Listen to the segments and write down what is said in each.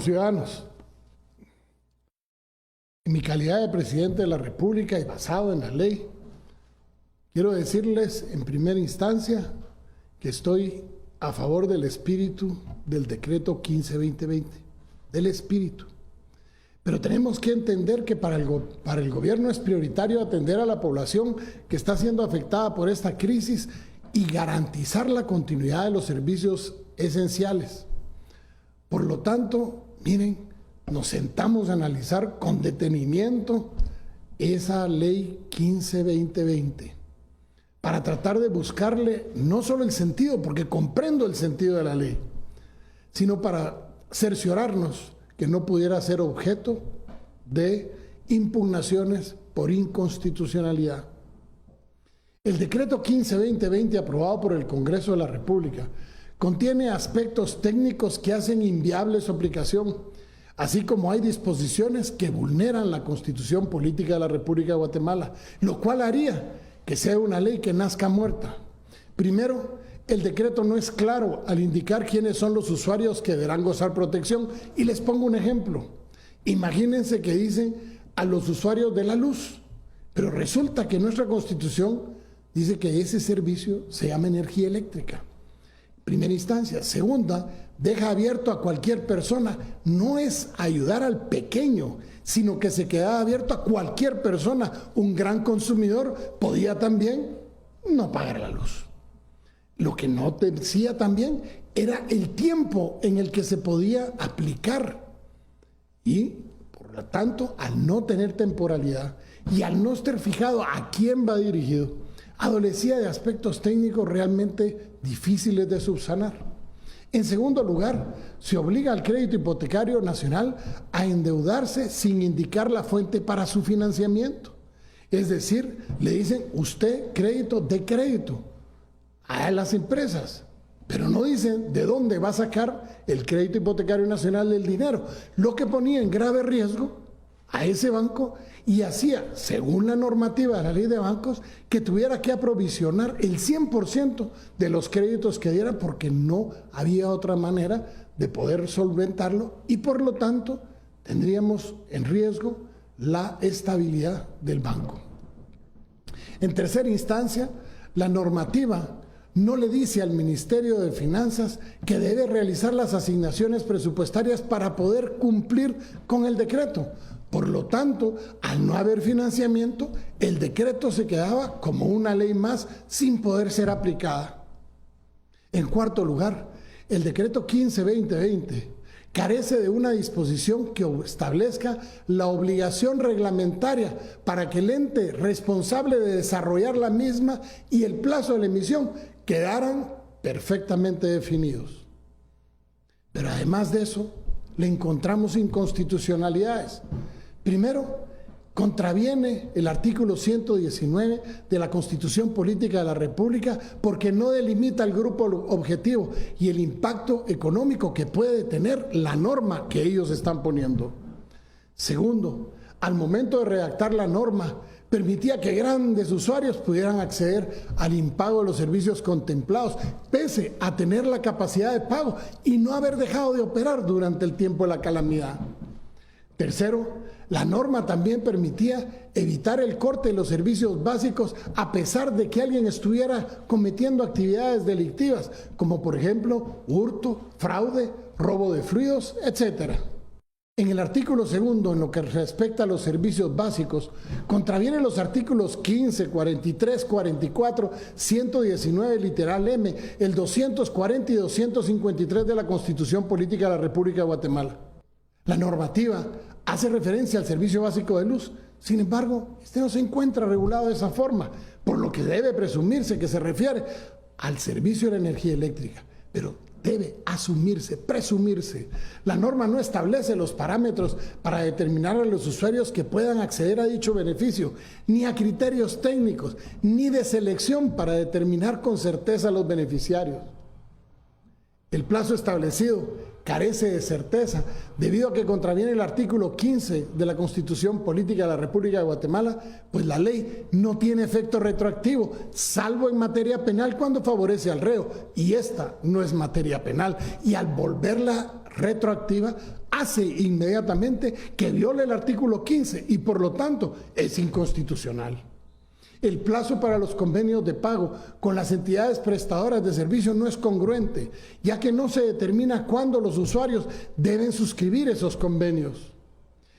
Ciudadanos, en mi calidad de presidente de la República y basado en la ley, quiero decirles en primera instancia que estoy a favor del espíritu del decreto 15-2020, del espíritu. Pero tenemos que entender que para el gobierno es prioritario atender a la población que está siendo afectada por esta crisis y garantizar la continuidad de los servicios esenciales. Por lo tanto, miren, nos sentamos a analizar con detenimiento esa ley 15-2020 para tratar de buscarle no solo el sentido, porque comprendo el sentido de la ley, sino para cerciorarnos que no pudiera ser objeto de impugnaciones por inconstitucionalidad. El decreto 15-2020 aprobado por el Congreso de la República contiene aspectos técnicos que hacen inviable su aplicación, así como hay disposiciones que vulneran la Constitución Política de la República de Guatemala, lo cual haría que sea una ley que nazca muerta. Primero, el decreto no es claro al indicar quiénes son los usuarios que deberán gozar protección, y les pongo un ejemplo. Imagínense que dicen a los usuarios de la luz, pero resulta que nuestra Constitución dice que ese servicio se llama energía eléctrica. Primera instancia. Segunda, deja abierto a cualquier persona. No es ayudar al pequeño, sino que se queda abierto a cualquier persona. Un gran consumidor podía también no pagar la luz. Lo que no decía también era el tiempo en el que se podía aplicar. Y, por lo tanto, al no tener temporalidad y al no estar fijado a quién va dirigido, adolecía de aspectos técnicos realmente difíciles de subsanar. En segundo lugar, se obliga al crédito hipotecario nacional a endeudarse sin indicar la fuente para su financiamiento. Es decir, le dicen, usted crédito de crédito a las empresas, pero no dicen de dónde va a sacar el crédito hipotecario nacional del dinero, lo que ponía en grave riesgo a ese banco y hacía, según la normativa de la ley de bancos, que tuviera que aprovisionar el 100% de los créditos que diera porque no había otra manera de poder solventarlo y por lo tanto tendríamos en riesgo la estabilidad del banco. En tercera instancia, la normativa no le dice al Ministerio de Finanzas que debe realizar las asignaciones presupuestarias para poder cumplir con el decreto. Por lo tanto, al no haber financiamiento, el decreto se quedaba como una ley más sin poder ser aplicada. En cuarto lugar, el decreto 15-2020 carece de una disposición que establezca la obligación reglamentaria para que el ente responsable de desarrollar la misma y el plazo de la emisión quedaran perfectamente definidos. Pero además de eso, le encontramos inconstitucionalidades. Primero, contraviene el artículo 119 de la Constitución Política de la República porque no delimita el grupo objetivo y el impacto económico que puede tener la norma que ellos están poniendo. Segundo, al momento de redactar la norma, permitía que grandes usuarios pudieran acceder al impago de los servicios contemplados, pese a tener la capacidad de pago y no haber dejado de operar durante el tiempo de la calamidad. Tercero, la norma también permitía evitar el corte de los servicios básicos a pesar de que alguien estuviera cometiendo actividades delictivas, como por ejemplo hurto, fraude, robo de fluidos, etc. En el artículo segundo, en lo que respecta a los servicios básicos, contraviene los artículos 15, 43, 44, 119, literal M, el 240 y 253 de la Constitución Política de la República de Guatemala. La normativa hace referencia al servicio básico de luz, sin embargo, este no se encuentra regulado de esa forma, por lo que debe presumirse que se refiere al servicio de la energía eléctrica, pero debe asumirse, presumirse. La norma no establece los parámetros para determinar a los usuarios que puedan acceder a dicho beneficio, ni a criterios técnicos, ni de selección para determinar con certeza a los beneficiarios. El plazo establecido carece de certeza debido a que contraviene el artículo 15 de la Constitución Política de la República de Guatemala, pues la ley no tiene efecto retroactivo, salvo en materia penal cuando favorece al reo, y esta no es materia penal, y al volverla retroactiva hace inmediatamente que viole el artículo 15 y por lo tanto es inconstitucional. El plazo para los convenios de pago con las entidades prestadoras de servicios no es congruente, ya que no se determina cuándo los usuarios deben suscribir esos convenios.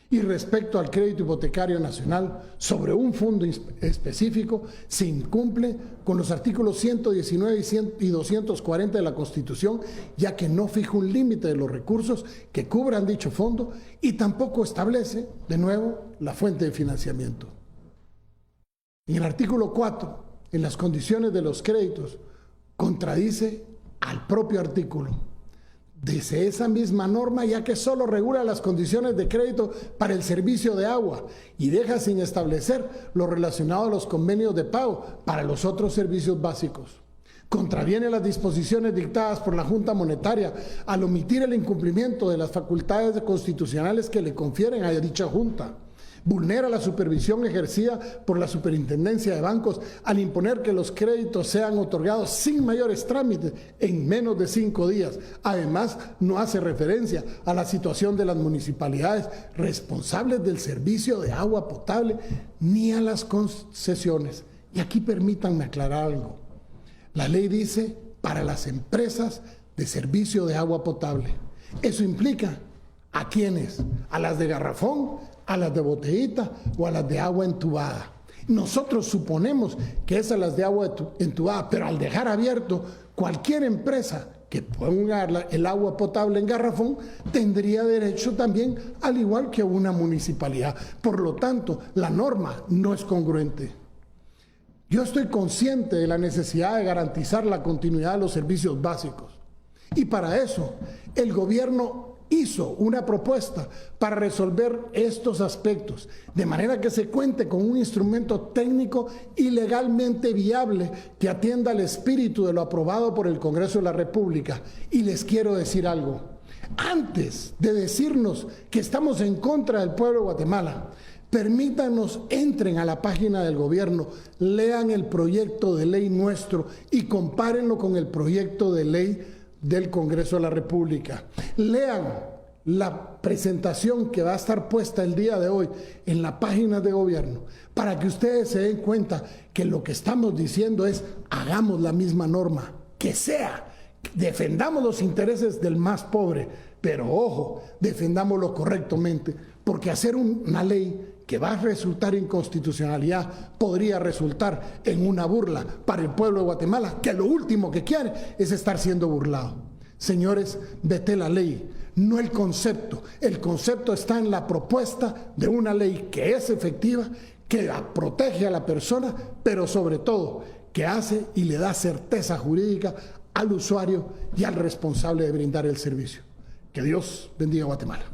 Y respecto al crédito hipotecario nacional sobre un fondo específico, se incumple con los artículos 119 y 240 de la Constitución, ya que no fija un límite de los recursos que cubran dicho fondo y tampoco establece, de nuevo, la fuente de financiamiento. En el artículo 4, en las condiciones de los créditos, contradice al propio artículo. Dice esa misma norma, ya que solo regula las condiciones de crédito para el servicio de agua y deja sin establecer lo relacionado a los convenios de pago para los otros servicios básicos. Contraviene las disposiciones dictadas por la Junta Monetaria al omitir el incumplimiento de las facultades constitucionales que le confieren a dicha Junta. Vulnera la supervisión ejercida por la Superintendencia de Bancos al imponer que los créditos sean otorgados sin mayores trámites en menos de 5 días. Además, no hace referencia a la situación de las municipalidades responsables del servicio de agua potable ni a las concesiones. Y aquí permítanme aclarar algo. La ley dice para las empresas de servicio de agua potable. Eso implica ¿a quiénes? A las de garrafón, a las de botellita o a las de agua entubada. Nosotros suponemos que es a las de agua entubada, pero al dejar abierto cualquier empresa que ponga el agua potable en garrafón tendría derecho también, al igual que una municipalidad. Por lo tanto, la norma no es congruente. Yo estoy consciente de la necesidad de garantizar la continuidad de los servicios básicos y para eso el gobierno hizo una propuesta para resolver estos aspectos, de manera que se cuente con un instrumento técnico y legalmente viable que atienda al espíritu de lo aprobado por el Congreso de la República. Y les quiero decir algo, antes de decirnos que estamos en contra del pueblo de Guatemala, permítanos, entren a la página del gobierno, lean el proyecto de ley nuestro y compárenlo con el proyecto de ley del Congreso de la República. Lean la presentación que va a estar puesta el día de hoy en la página de gobierno para que ustedes se den cuenta que lo que estamos diciendo es hagamos la misma norma, que sea, defendamos los intereses del más pobre, pero ojo, defendámoslo correctamente, porque hacer una ley que va a resultar inconstitucionalidad podría resultar en una burla para el pueblo de Guatemala, que lo último que quiere es estar siendo burlado. Señores, vete la ley, no el concepto. El concepto está en la propuesta de una ley que es efectiva, que protege a la persona, pero sobre todo que hace y le da certeza jurídica al usuario y al responsable de brindar el servicio. Que Dios bendiga a Guatemala.